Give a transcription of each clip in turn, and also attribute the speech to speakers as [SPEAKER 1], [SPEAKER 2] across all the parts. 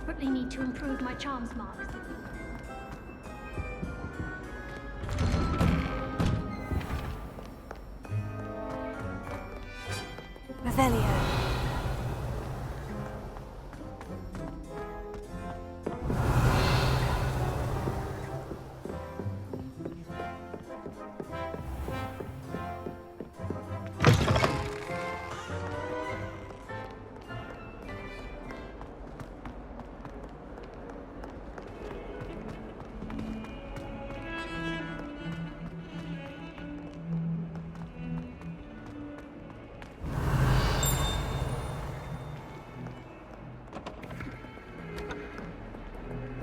[SPEAKER 1] desperately need to improve my charms marks.
[SPEAKER 2] Revelio.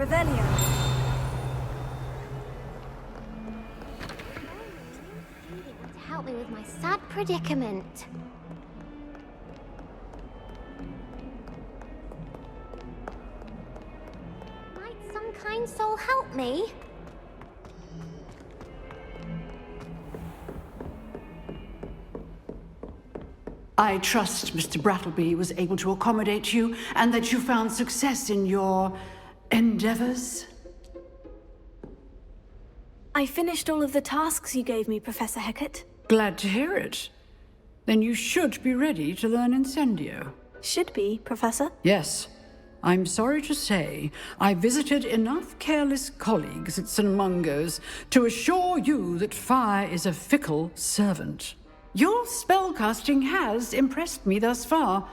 [SPEAKER 2] Revelio.
[SPEAKER 3] To help me with my sad predicament. Might some kind soul help me?
[SPEAKER 4] I trust Mr. Brattleby was able to accommodate you and that you found success in your endeavors.
[SPEAKER 2] I finished all of the tasks you gave me, Professor Hecat.
[SPEAKER 4] Glad to hear it. Then you should be ready to learn Incendio.
[SPEAKER 2] Should be, Professor.
[SPEAKER 4] Yes. I'm sorry to say, I visited enough careless colleagues at St. Mungo's to assure you that fire is a fickle servant. Your spellcasting has impressed me thus far,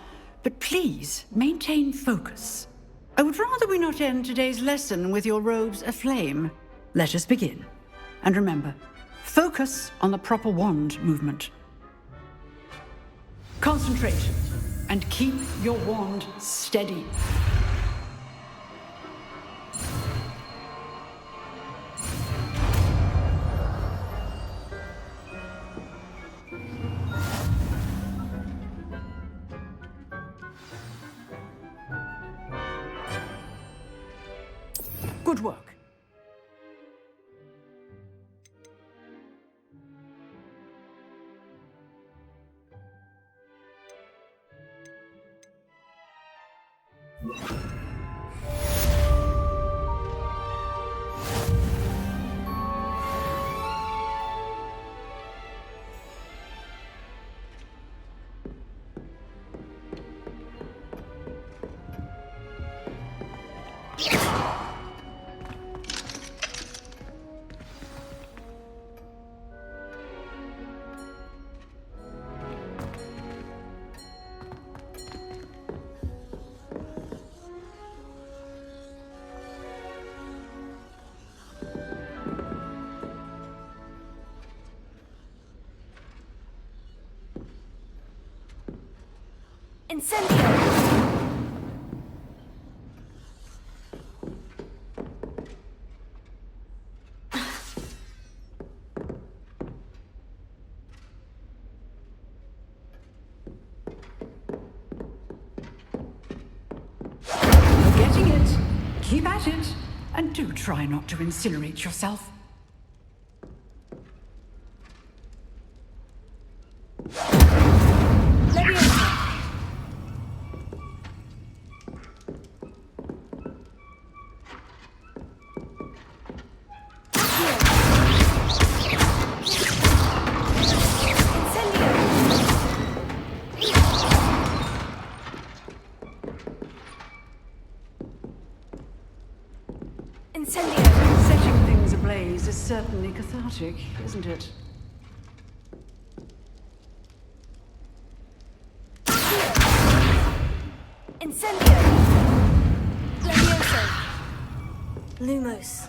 [SPEAKER 4] but please maintain focus. I would rather we not end today's lesson with your robes aflame. Let us begin. And remember, focus on the proper wand movement. Concentrate and keep your wand steady. Good work.
[SPEAKER 2] Incendio!
[SPEAKER 4] You're getting it. Keep at it. And do try not to incinerate yourself. Setting things ablaze is certainly cathartic, isn't it?
[SPEAKER 2] Incendio! Levioso! Lumos.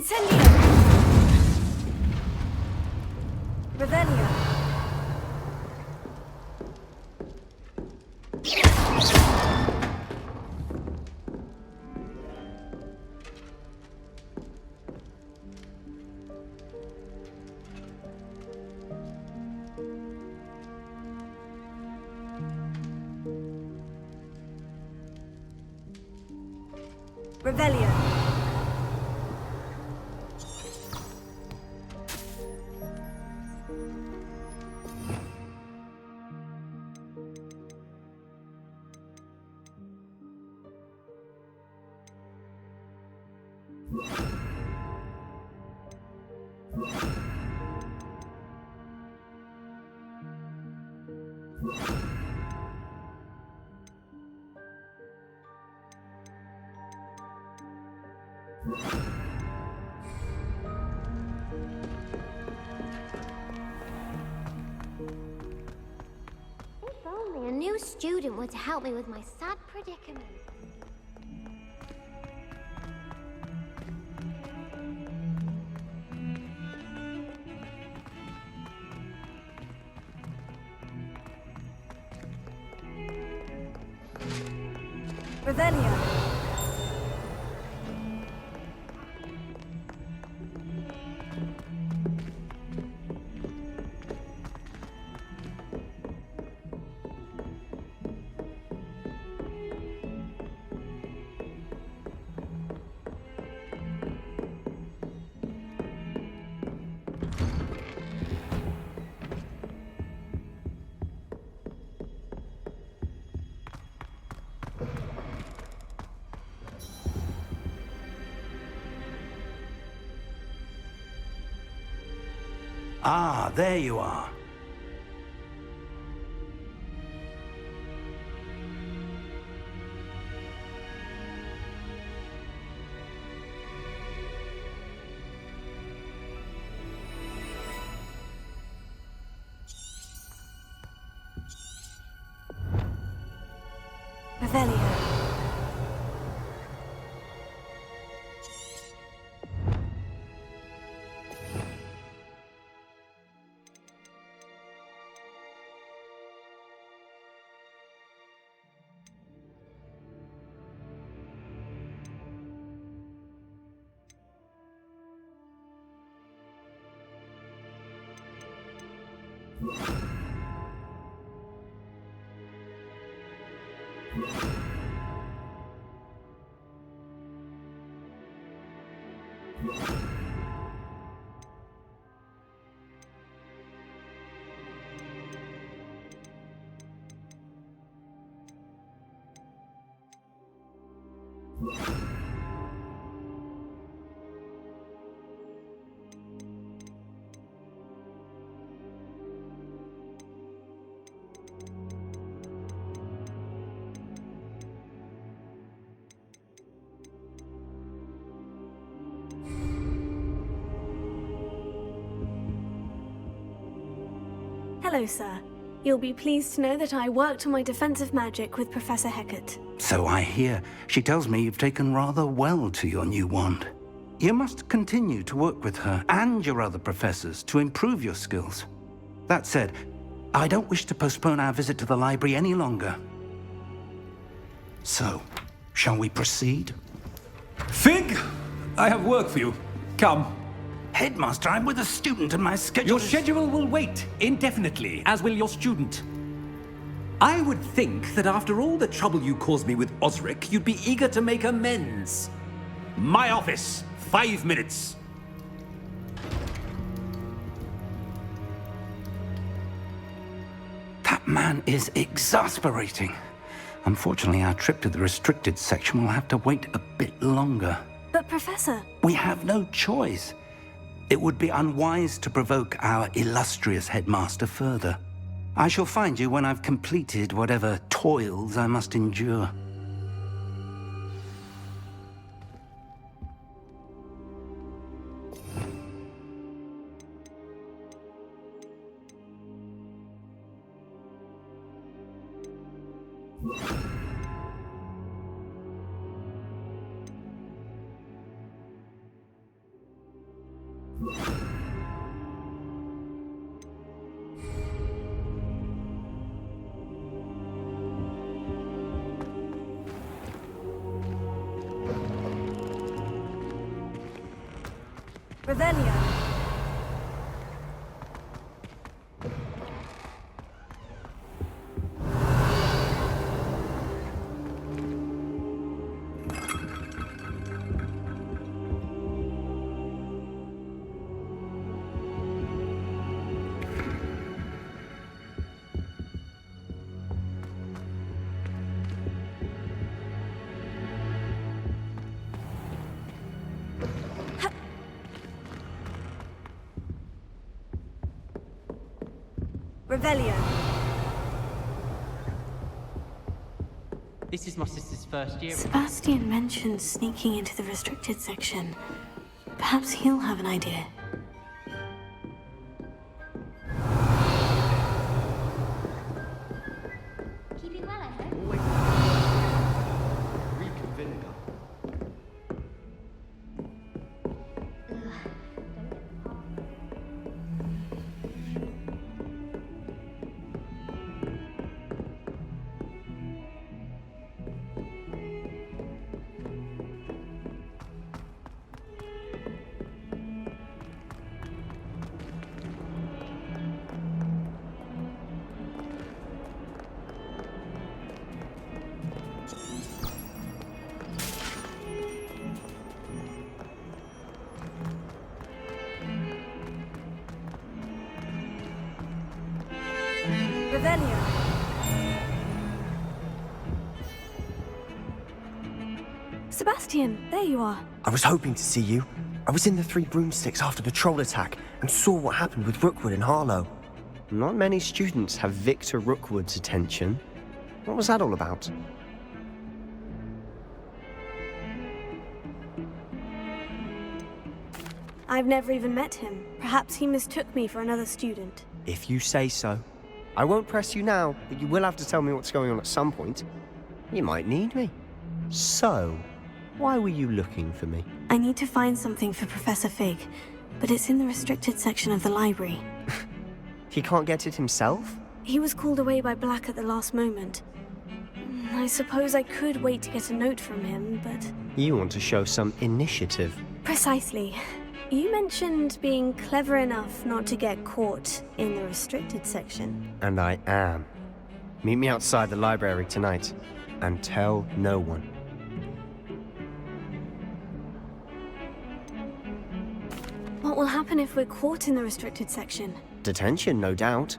[SPEAKER 2] Incendio! Revelio. Revelio.
[SPEAKER 3] If only a new student were to help me with my sad predicament.
[SPEAKER 2] Revelio.
[SPEAKER 5] Ah, there you are.
[SPEAKER 2] Revelio. Hello, sir. You'll be pleased to know that I worked on my defensive magic with Professor Hecat.
[SPEAKER 5] So I hear. She tells me you've taken rather well to your new wand. You must continue to work with her and your other professors to improve your skills. That said, I don't wish to postpone our visit to the library any longer. So, shall we proceed?
[SPEAKER 6] Fig, I have work for you. Come.
[SPEAKER 5] Headmaster, I'm with a student and my schedule
[SPEAKER 6] Your
[SPEAKER 5] is-
[SPEAKER 6] schedule will wait indefinitely, as will your student. I would think that after all the trouble you caused me with Osric, you'd be eager to make amends. My office, 5 minutes.
[SPEAKER 5] That man is exasperating. Unfortunately, our trip to the restricted section will have to wait a bit longer.
[SPEAKER 2] But, Professor...
[SPEAKER 5] We have no choice. It would be unwise to provoke our illustrious headmaster further. I shall find you when I've completed whatever toils I must endure.
[SPEAKER 2] Revelio. Revelio.
[SPEAKER 7] This is my sister's first year.
[SPEAKER 2] Sebastian mentioned sneaking into the restricted section. Perhaps he'll have an idea.
[SPEAKER 3] Keeping well, I hope.
[SPEAKER 7] Always. Greek vinegar.
[SPEAKER 2] Revelio. Sebastian, there you are.
[SPEAKER 8] I was hoping to see you. I was in the Three Broomsticks after the troll attack and saw what happened with Rookwood and Harlow. Not many students have Victor Rookwood's attention. What was that all about?
[SPEAKER 2] I've never even met him. Perhaps he mistook me for another student.
[SPEAKER 8] If you say so. I won't press you now, but you will have to tell me what's going on at some point. You might need me. So, why were you looking for me?
[SPEAKER 2] I need to find something for Professor Fig, but it's in the restricted section of the library.
[SPEAKER 8] He can't get it himself?
[SPEAKER 2] He was called away by Black at the last moment. I suppose I could wait to get a note from him, but...
[SPEAKER 8] You want to show some initiative.
[SPEAKER 2] Precisely. You mentioned being clever enough not to get caught in the restricted section.
[SPEAKER 8] And I am. Meet me outside the library tonight, and tell no one.
[SPEAKER 2] What will happen if we're caught in the restricted section?
[SPEAKER 8] Detention, no doubt.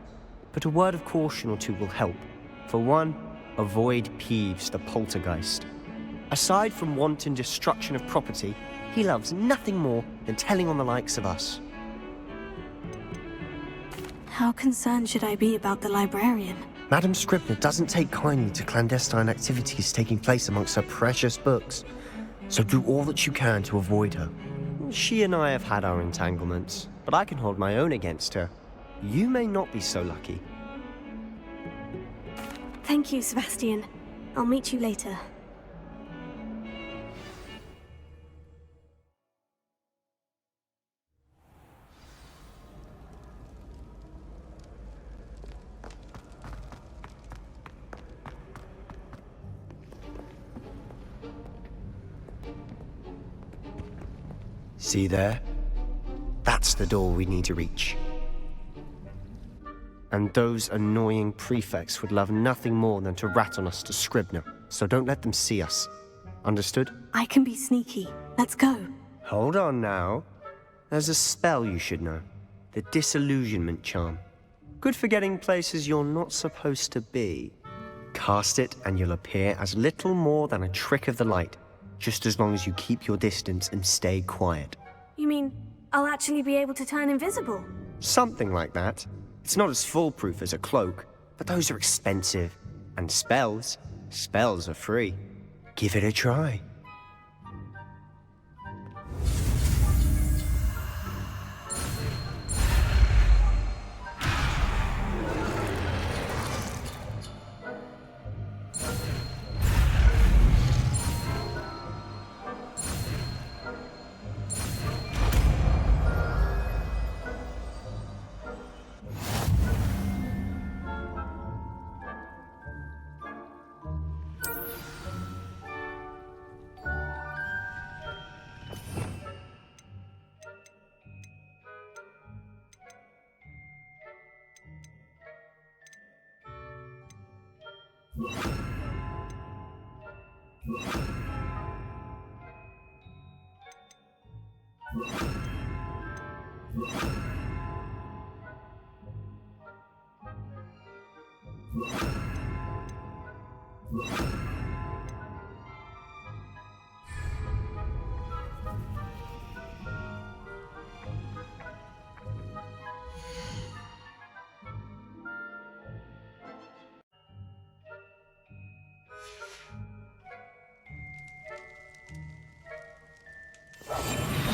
[SPEAKER 8] But a word of caution or two will help. For one, avoid Peeves, the poltergeist. Aside from wanton destruction of property, he loves nothing more than telling on the likes of us.
[SPEAKER 2] How concerned should I be about the librarian?
[SPEAKER 8] Madam Scribner doesn't take kindly to clandestine activities taking place amongst her precious books. So do all that you can to avoid her. She and I have had our entanglements, but I can hold my own against her. You may not be so lucky.
[SPEAKER 2] Thank you, Sebastian. I'll meet you later.
[SPEAKER 8] See there? That's the door we need to reach. And those annoying prefects would love nothing more than to rat on us to Scribner, so don't let them see us. Understood?
[SPEAKER 2] I can be sneaky. Let's go.
[SPEAKER 8] Hold on now. There's a spell you should know. The Disillusionment Charm. Good for getting places you're not supposed to be. Cast it and you'll appear as little more than a trick of the light, just as long as you keep your distance and stay quiet.
[SPEAKER 2] You mean I'll actually be able to turn invisible?
[SPEAKER 8] Something like that. It's not as foolproof as a cloak, but those are expensive. And spells are free. Give it a try.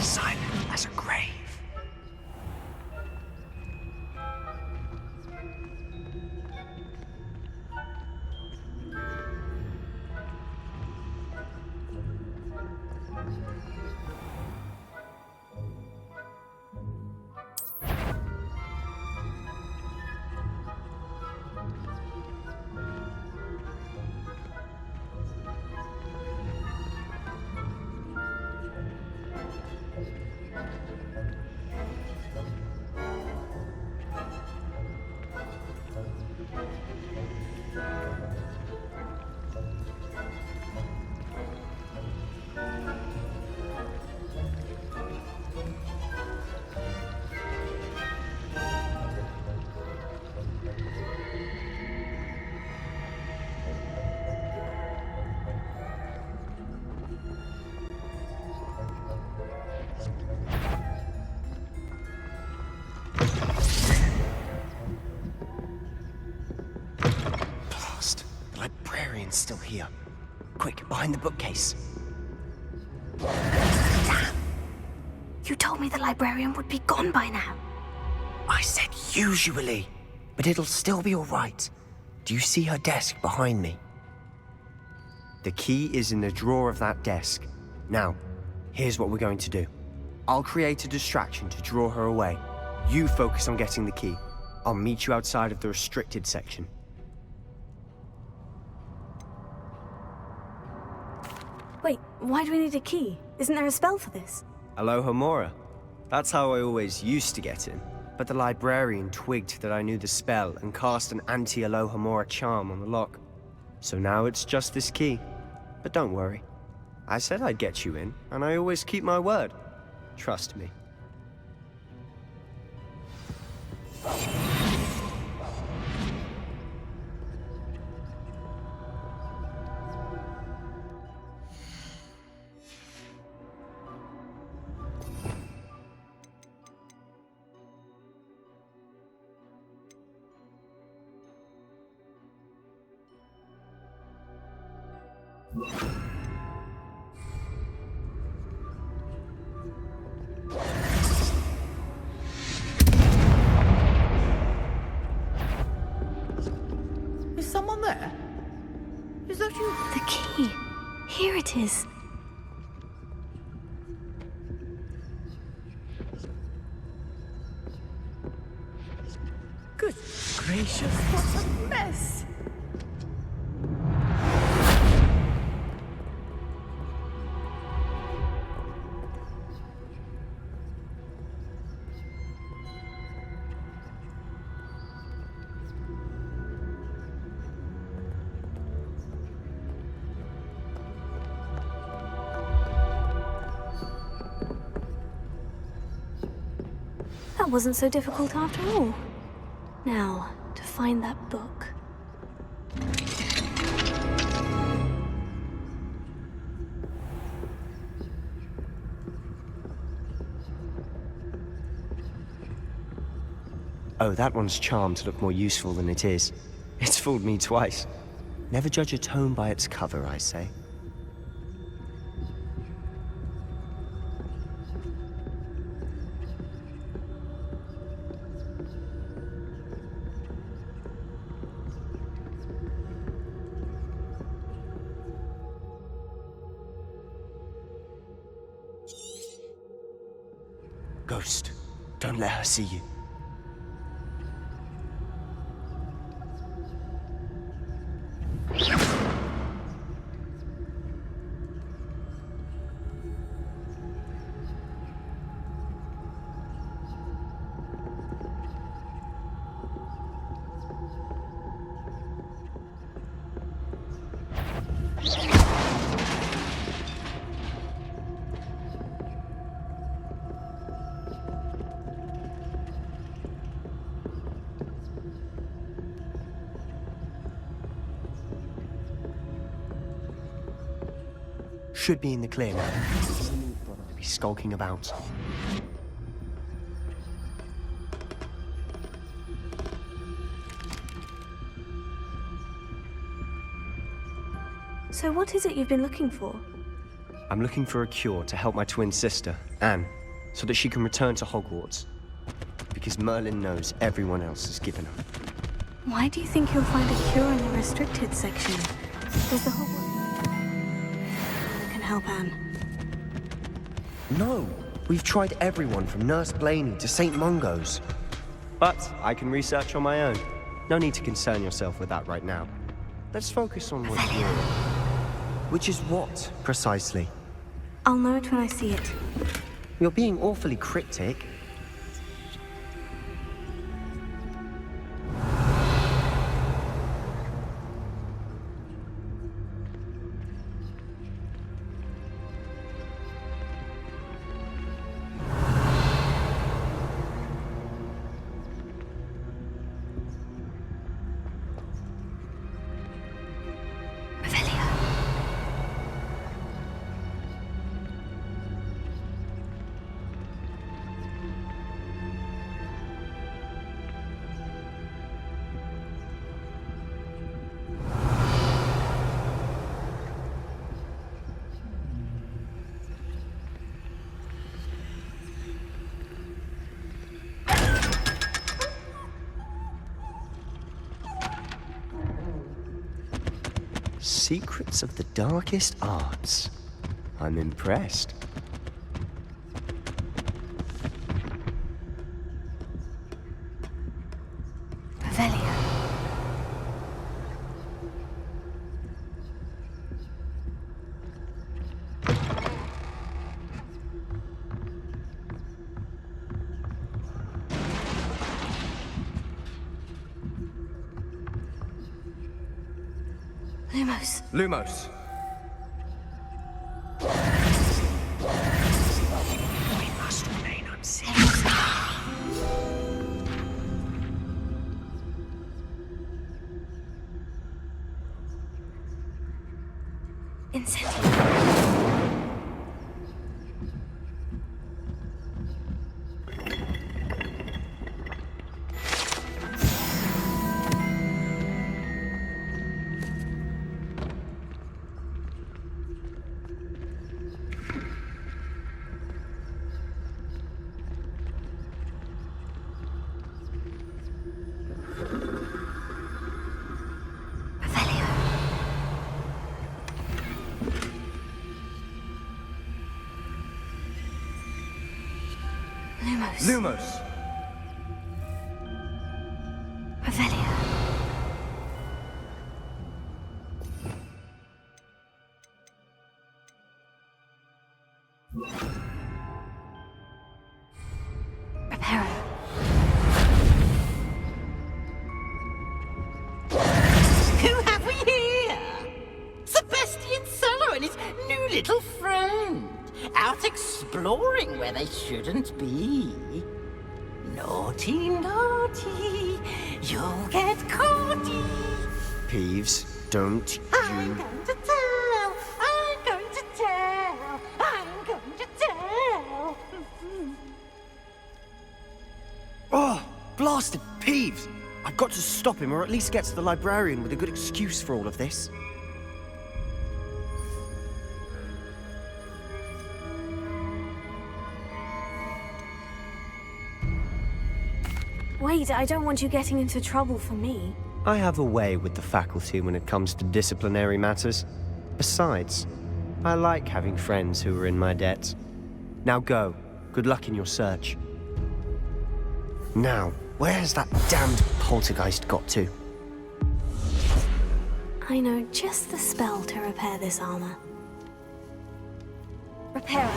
[SPEAKER 8] Silent as a grave. Blast. The librarian's still here. Quick, behind the bookcase.
[SPEAKER 2] Damn! You told me the librarian would be gone by now.
[SPEAKER 8] I said usually, but it'll still be all right. Do you see her desk behind me? The key is in the drawer of that desk. Now, here's what we're going to do. I'll create a distraction to draw her away. You focus on getting the key. I'll meet you outside of the restricted section.
[SPEAKER 2] Wait, why do we need a key? Isn't there a spell for this?
[SPEAKER 8] Alohomora. That's how I always used to get in. But the librarian twigged that I knew the spell and cast an anti-Alohomora charm on the lock. So now it's just this key. But don't worry. I said I'd get you in, and I always keep my word. Trust me.
[SPEAKER 4] Is someone there? Is that you?
[SPEAKER 2] The key. Here it is.
[SPEAKER 4] Good gracious, what a mess!
[SPEAKER 2] That wasn't so difficult after all. Now, to find that book.
[SPEAKER 8] Oh, that one's charmed to look more useful than it is. It's fooled me twice. Never judge a tome by its cover, I say. Ghost, don't let her see you. Should be in the clear now. Be skulking about.
[SPEAKER 2] So what is it you've been looking for?
[SPEAKER 8] I'm looking for a cure to help my twin sister, Anne, so that she can return to Hogwarts. Because Merlin knows everyone else has given up.
[SPEAKER 2] Why do you think you'll find a cure in the restricted section? There's the Hogwarts that can help Anne.
[SPEAKER 8] No! We've tried everyone from Nurse Blaney to St. Mungo's. But I can research on my own. No need to concern yourself with that right now. Let's focus on what you're... Which is what, precisely?
[SPEAKER 2] I'll know it when I see it.
[SPEAKER 8] You're being awfully cryptic. Secrets of the darkest arts. I'm impressed.
[SPEAKER 2] Revelio. Lumos.
[SPEAKER 8] Lumos. We must remain unseen.
[SPEAKER 2] Incendio. Lumos.
[SPEAKER 8] Lumos.
[SPEAKER 2] Revelio. Reparo.
[SPEAKER 7] Who have we here? Sebastian Sallow and his new little friend. Out exploring where they shouldn't be. Naughty, naughty, you'll get caughty.
[SPEAKER 8] Peeves, don't
[SPEAKER 7] I'm
[SPEAKER 8] you...
[SPEAKER 7] going to tell, I'm going to tell, I'm going to tell.
[SPEAKER 8] Oh, blasted Peeves! I've got to stop him, or at least get to the librarian with a good excuse for all of this.
[SPEAKER 2] Wait, I don't want you getting into trouble for me.
[SPEAKER 8] I have a way with the faculty when it comes to disciplinary matters. Besides, I like having friends who are in my debt. Now go. Good luck in your search. Now, where's that damned poltergeist got to?
[SPEAKER 2] I know just the spell to repair this armor. Reparo.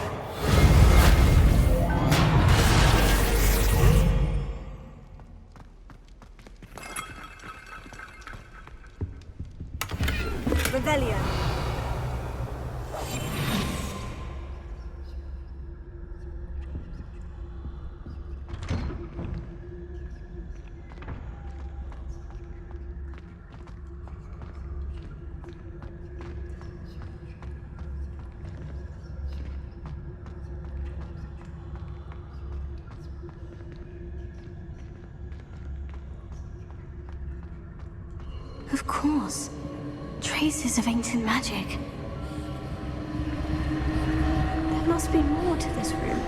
[SPEAKER 2] Revelio. Of course. Traces of ancient magic. There must be more to this room.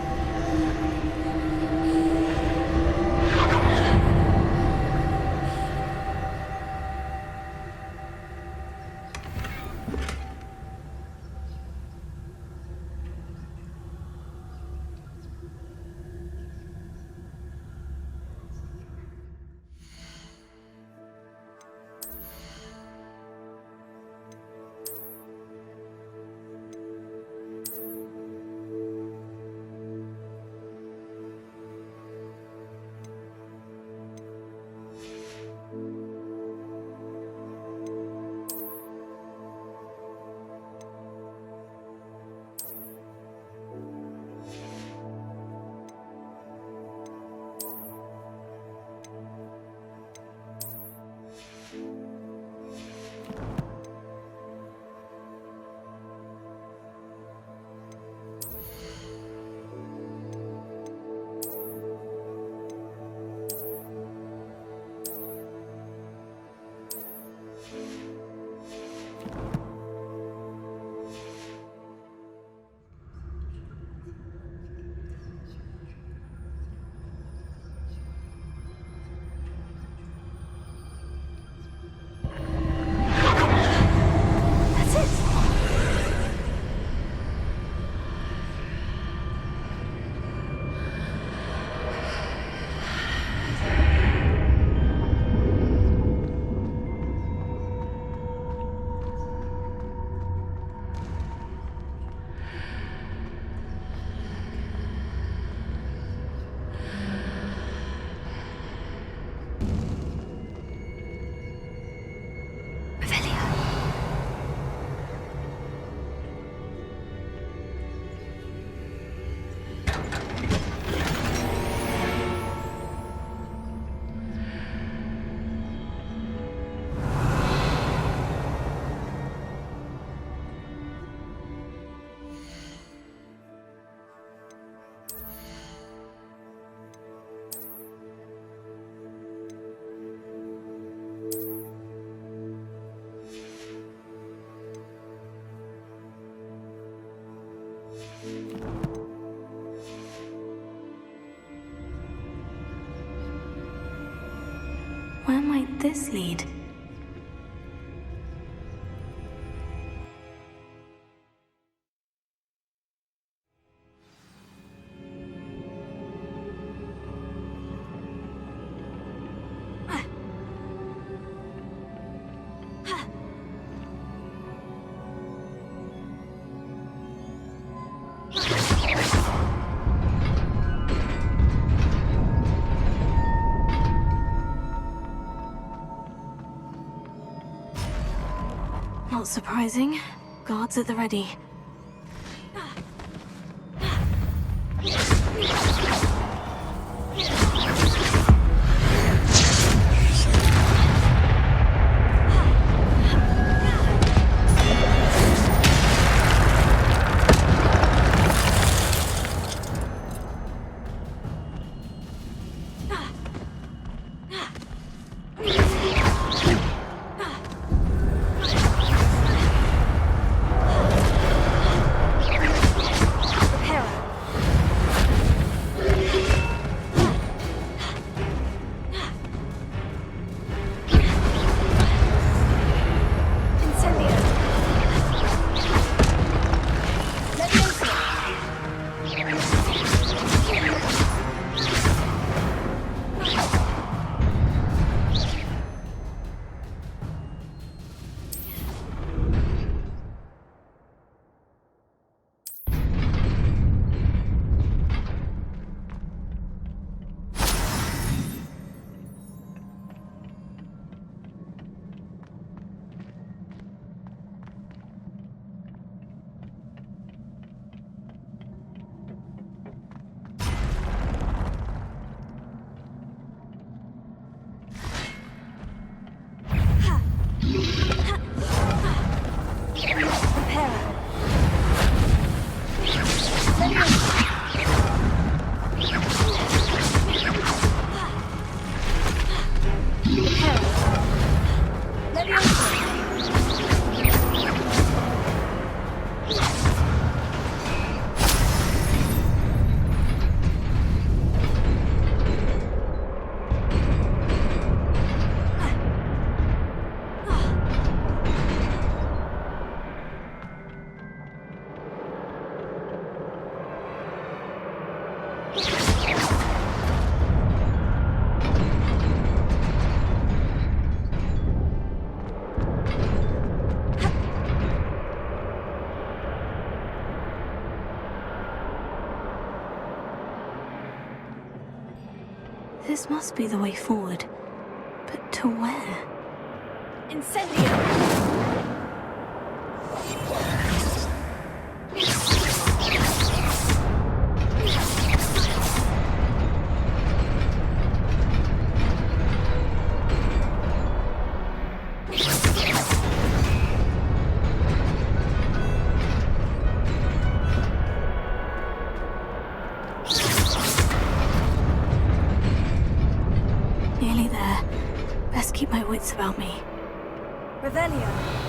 [SPEAKER 2] Where might this lead? Not surprising. Guards at the ready. This must be the way forward. But to where?
[SPEAKER 7] Incendio!
[SPEAKER 2] Nearly there. Best keep my wits about me.
[SPEAKER 7] Revelio.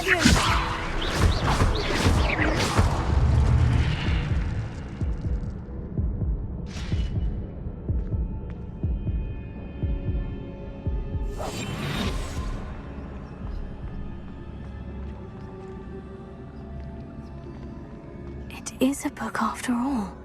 [SPEAKER 2] It is a book after all.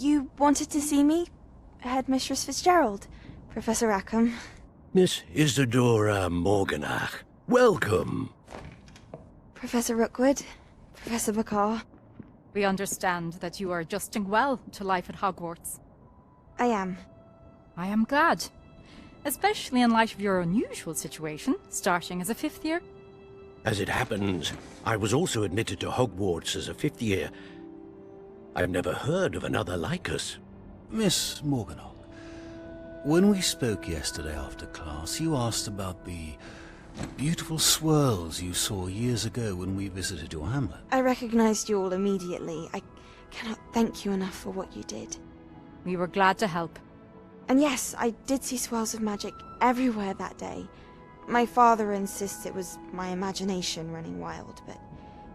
[SPEAKER 9] You wanted to see me? Headmistress Fitzgerald? Professor Rackham?
[SPEAKER 10] Miss Isadora Morganach, welcome.
[SPEAKER 9] Professor Rookwood? Professor Bakar?
[SPEAKER 11] We understand that you are adjusting well to life at Hogwarts.
[SPEAKER 9] I am.
[SPEAKER 11] I am glad. Especially in light of your unusual situation, starting as a fifth year.
[SPEAKER 10] As it happens, I was also admitted to Hogwarts as a fifth year. I've never heard of another like us.
[SPEAKER 12] Miss Morganach, when we spoke yesterday after class, you asked about the beautiful swirls you saw years ago when we visited your hamlet.
[SPEAKER 9] I recognized you all immediately. I cannot thank you enough for what you did.
[SPEAKER 11] We were glad to help.
[SPEAKER 9] And yes, I did see swirls of magic everywhere that day. My father insists it was my imagination running wild, but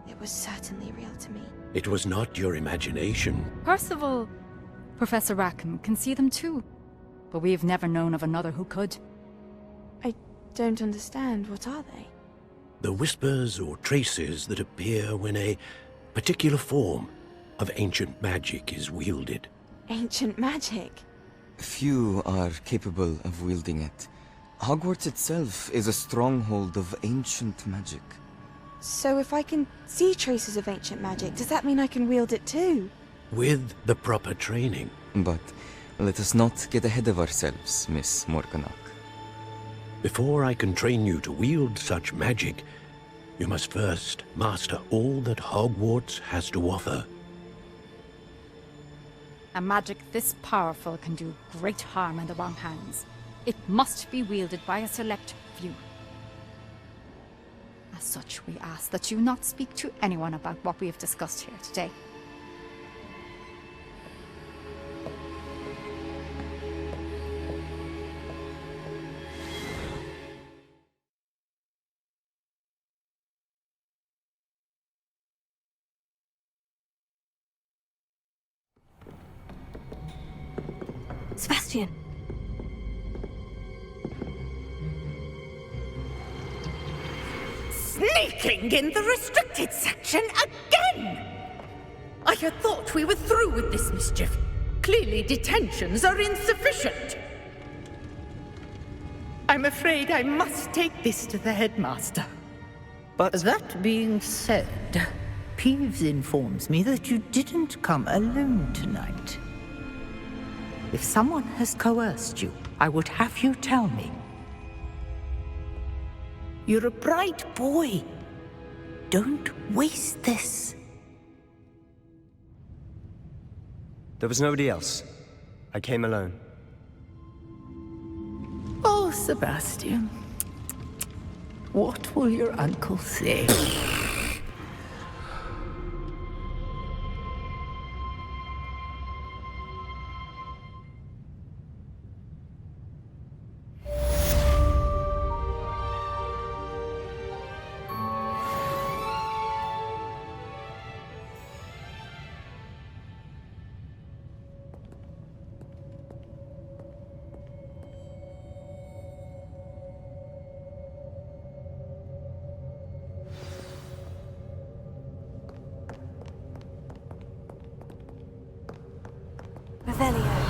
[SPEAKER 9] it was certainly real to me.
[SPEAKER 10] It was not your imagination.
[SPEAKER 11] Percival, Professor Rackham can see them too. But we've never known of another who could.
[SPEAKER 9] I don't understand. What are they?
[SPEAKER 10] The whispers or traces that appear when a particular form of ancient magic is wielded.
[SPEAKER 9] Ancient magic?
[SPEAKER 13] Few are capable of wielding it. Hogwarts itself is a stronghold of ancient magic.
[SPEAKER 9] So if I can see traces of ancient magic, does that mean I can wield it too?
[SPEAKER 10] With the proper training.
[SPEAKER 13] But let us not get ahead of ourselves, Miss Morganach.
[SPEAKER 10] Before I can train you to wield such magic, you must first master all that Hogwarts has to offer.
[SPEAKER 11] A magic this powerful can do great harm in the wrong hands. It must be wielded by a select few. As such, we ask that you not speak to anyone about what we have discussed here today.
[SPEAKER 2] Sebastian!
[SPEAKER 7] Sneaking in the restricted section again! I had thought we were through with this mischief. Clearly detentions are insufficient. I'm afraid I must take this to the headmaster.
[SPEAKER 8] But
[SPEAKER 14] that being said, Peeves informs me that you didn't come alone tonight. If someone has coerced you, I would have you tell me. You're a bright boy. Don't waste this.
[SPEAKER 8] there was nobody else. I came alone.
[SPEAKER 14] Oh, Sebastian. What will your uncle say?
[SPEAKER 2] Revelio.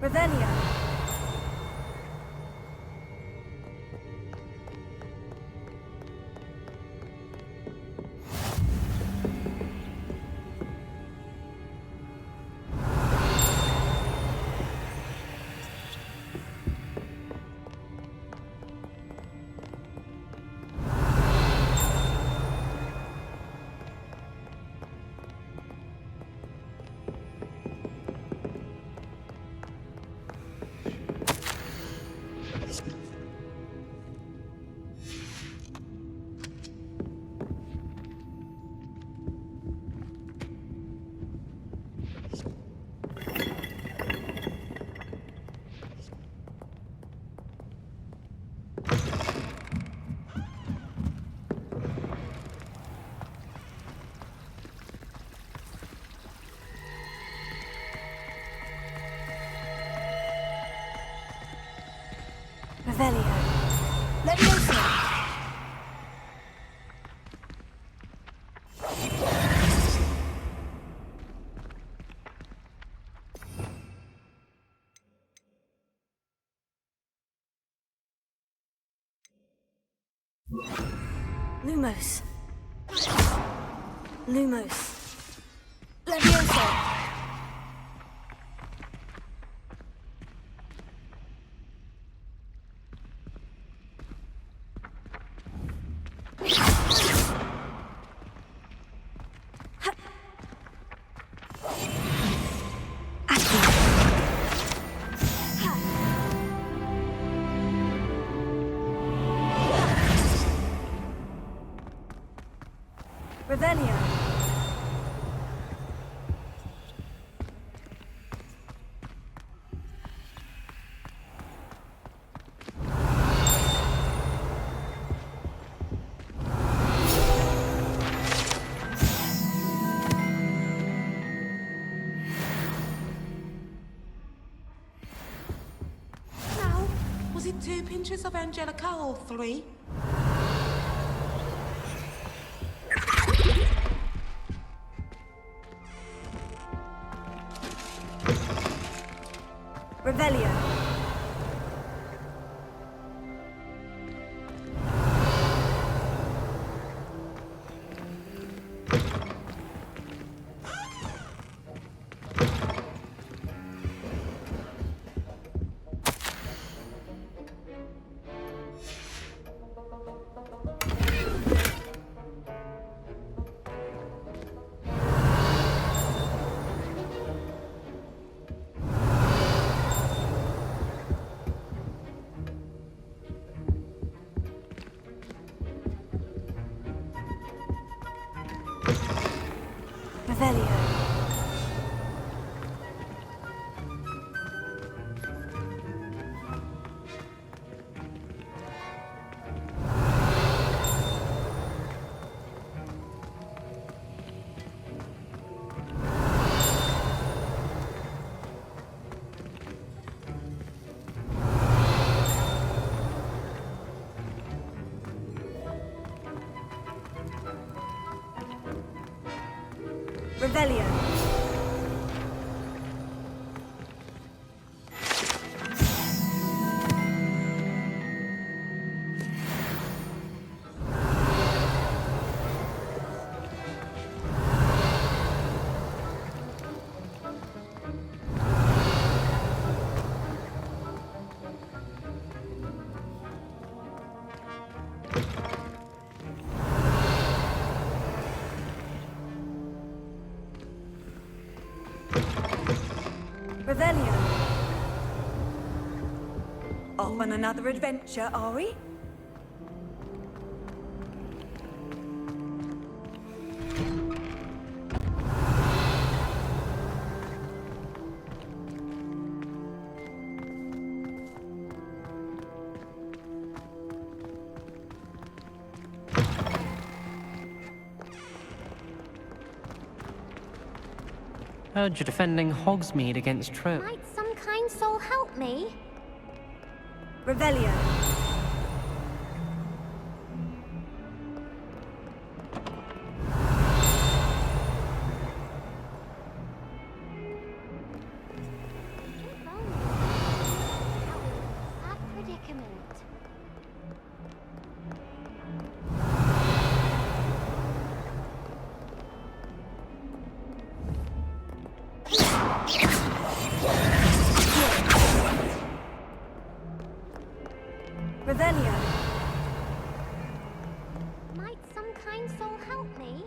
[SPEAKER 2] Revelio. Revelio. Leviosa. Lumos. Lumos. Leviosa. Revelio.
[SPEAKER 15] Now, was it 2 pinches of Angelica or 3?
[SPEAKER 2] Revelio. Revelio. Revelio. Revelio. Off on another adventure, are we?
[SPEAKER 16] Heard you're defending Hogsmeade against Trip.
[SPEAKER 3] Might some kind soul help me?
[SPEAKER 2] Revelio.
[SPEAKER 3] Sad predicament.
[SPEAKER 2] Revelio.
[SPEAKER 3] Might some kind soul help me?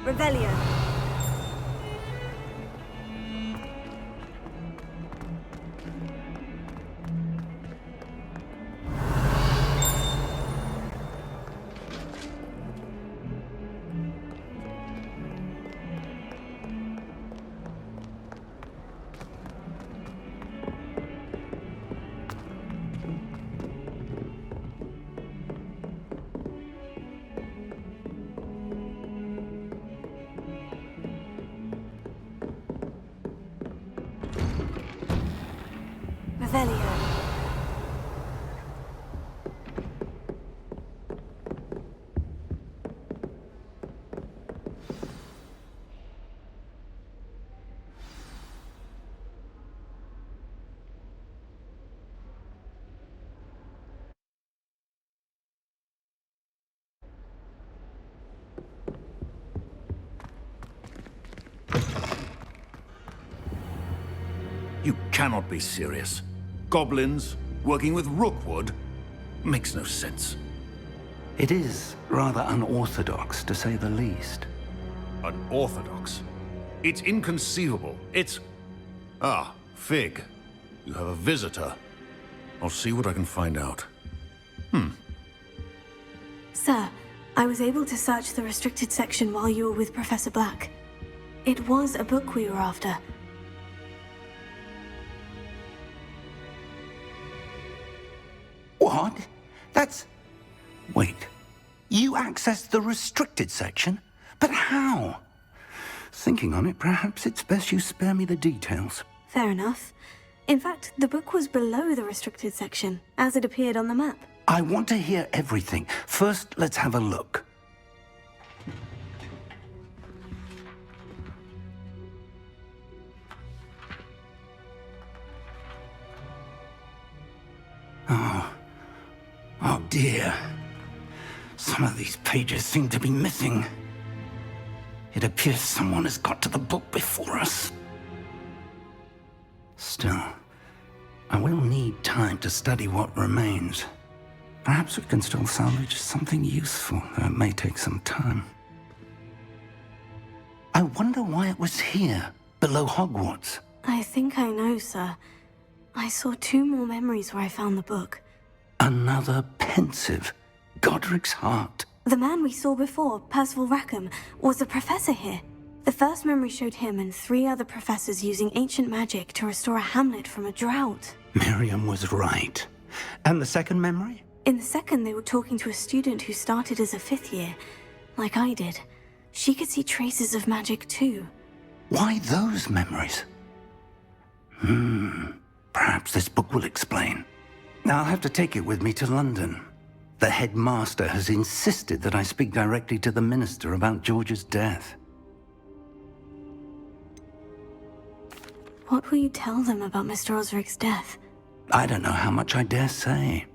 [SPEAKER 2] Revelio. Revelio.
[SPEAKER 12] You cannot be serious. Goblins working with Rookwood? Makes no sense.
[SPEAKER 5] It is rather unorthodox, to say the least.
[SPEAKER 12] Unorthodox? It's inconceivable. It's... Ah, Fig. You have a visitor. I'll see what I can find out.
[SPEAKER 2] Sir, I was able to search the restricted section while you were with Professor Black. It was a book we were after.
[SPEAKER 5] What? That's... Wait. You accessed the restricted section? But how? Thinking on it, perhaps it's best you spare me the details.
[SPEAKER 2] Fair enough. In fact, the book was below the restricted section, as it appeared on the map.
[SPEAKER 5] I want to hear everything. First, let's have a look. Oh dear. Some of these pages seem to be missing. It appears someone has got to the book before us. Still, I will need time to study what remains. Perhaps we can still salvage something useful, though it may take some time. I wonder why it was here, below Hogwarts.
[SPEAKER 2] I think I know, sir. I saw 2 more memories where I found the book.
[SPEAKER 5] Another pensive. Godric's heart.
[SPEAKER 2] The man we saw before, Percival Rackham, was a professor here. The first memory showed him and 3 other professors using ancient magic to restore a hamlet from a drought.
[SPEAKER 5] Miriam was right. And the second memory?
[SPEAKER 2] In the second, they were talking to a student who started as a 5th year, like I did. She could see traces of magic too.
[SPEAKER 5] Why those memories? Perhaps this book will explain. Now I'll have to take it with me to London. The headmaster has insisted that I speak directly to the minister about George's death.
[SPEAKER 2] What will you tell them about Mr. Osric's death?
[SPEAKER 5] I don't know how much I dare say.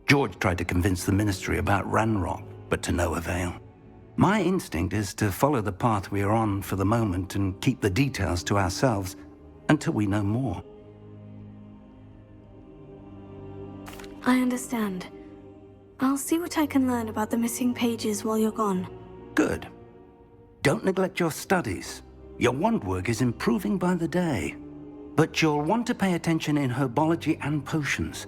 [SPEAKER 5] George tried to convince the ministry about Ranrock, but to no avail. My instinct is to follow the path we are on for the moment and keep the details to ourselves until we know more.
[SPEAKER 2] I understand. I'll see what I can learn about the missing pages while you're gone.
[SPEAKER 5] Good. Don't neglect your studies. Your wand work is improving by the day. But you'll want to pay attention in herbology and potions.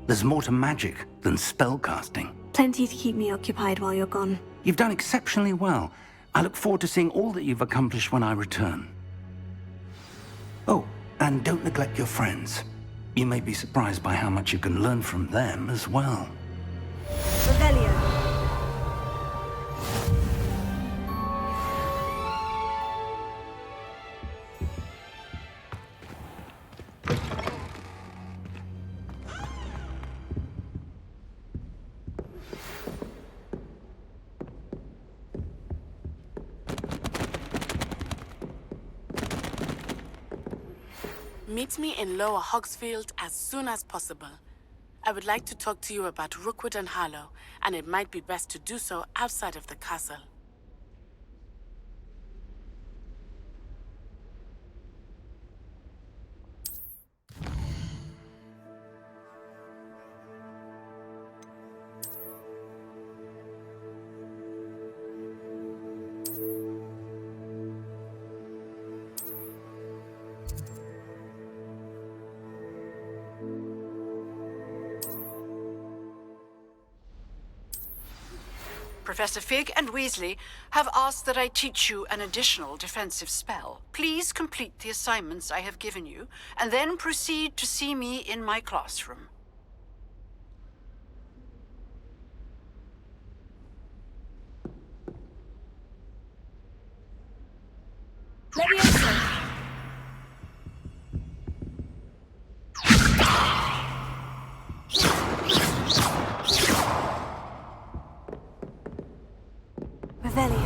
[SPEAKER 5] There's more to magic than spellcasting.
[SPEAKER 2] Plenty to keep me occupied while you're gone.
[SPEAKER 5] You've done exceptionally well. I look forward to seeing all that you've accomplished when I return. Oh, and don't neglect your friends. You may be surprised by how much you can learn from them as well.
[SPEAKER 2] Revelio.
[SPEAKER 17] Meet me in Lower Hogsfield as soon as possible. I would like to talk to you about Rookwood and Harlow, and it might be best to do so outside of the castle.
[SPEAKER 4] Professor Fig and Weasley have asked that I teach you an additional defensive spell. Please complete the assignments I have given you, and then proceed to see me in my classroom.
[SPEAKER 2] Leviosa! Revelio.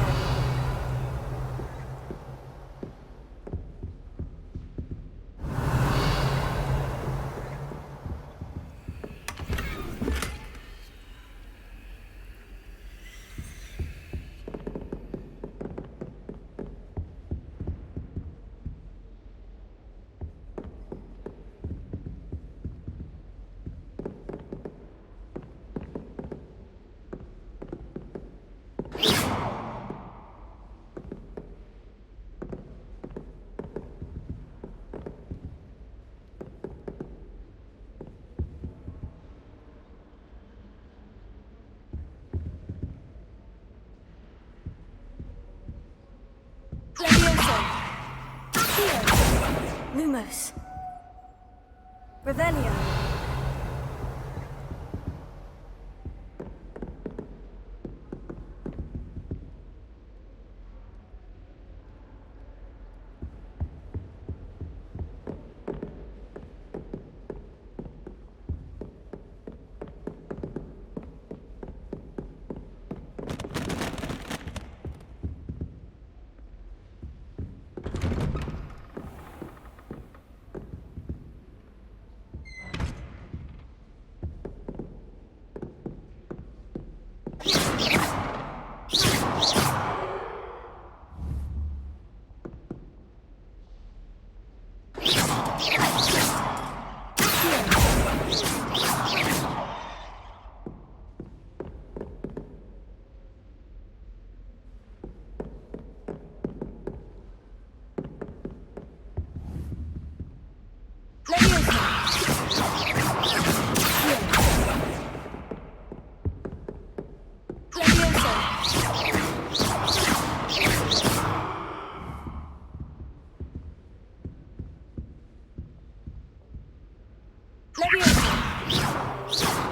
[SPEAKER 2] close. Revelio. Leviosa!